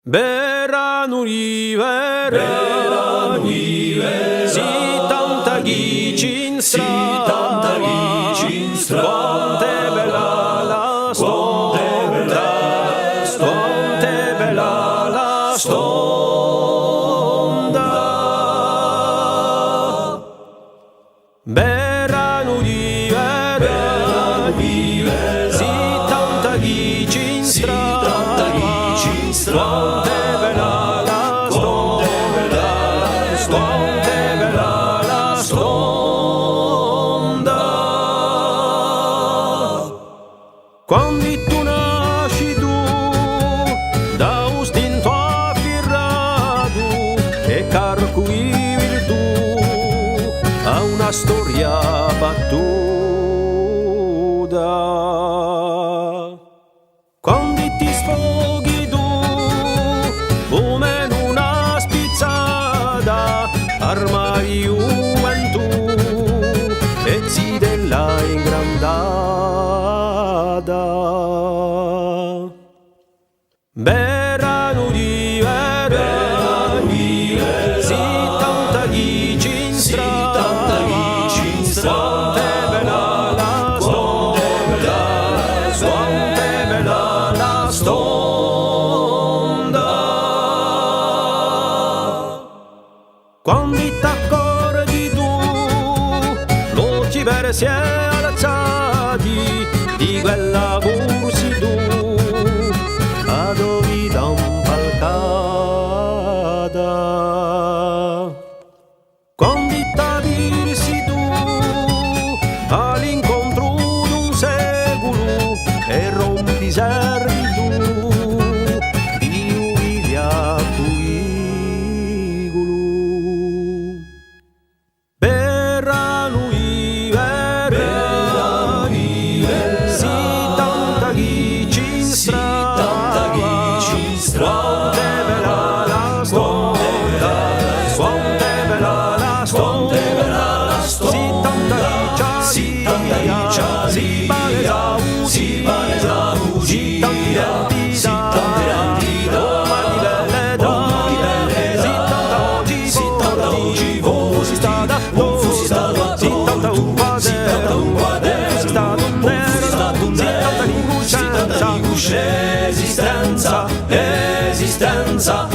Beranui vere, si tanta gicin strava, quante bella la stonda, quante bella la stonda. Beranui vere, si tanta gicin strava, quante bella la stonda, quante bella la stonda. Quando tu nasci tu, da un stinto affirrato, e carcuivi tu a una storia battuta. Quando ti sfoghi tu, come in una spizzata, armai gioventù e si della ingrandata. Berano di vera, si tanta gicin strava, quante bella la stonda, quante bella la stonda. Quando t'accorgi tu, l'occhi veri si è alzati di quella corsi tu, a dove t'ampalcata. Quando t'avvirsi tu, all'incontro d'un secolo, e rompi servi tu, Dio vivi a cuigolo. Beranui vere, si tanta gicin strava, quante bella la stonda, quante bella la stonda, si tanta giccia, si palesa uccia, si tanti randida, Roma di belle si tanta oggi voi, si stata tosta, si tanta un quadero, si stata un nero, si tanta l'inguscenza, esistenza,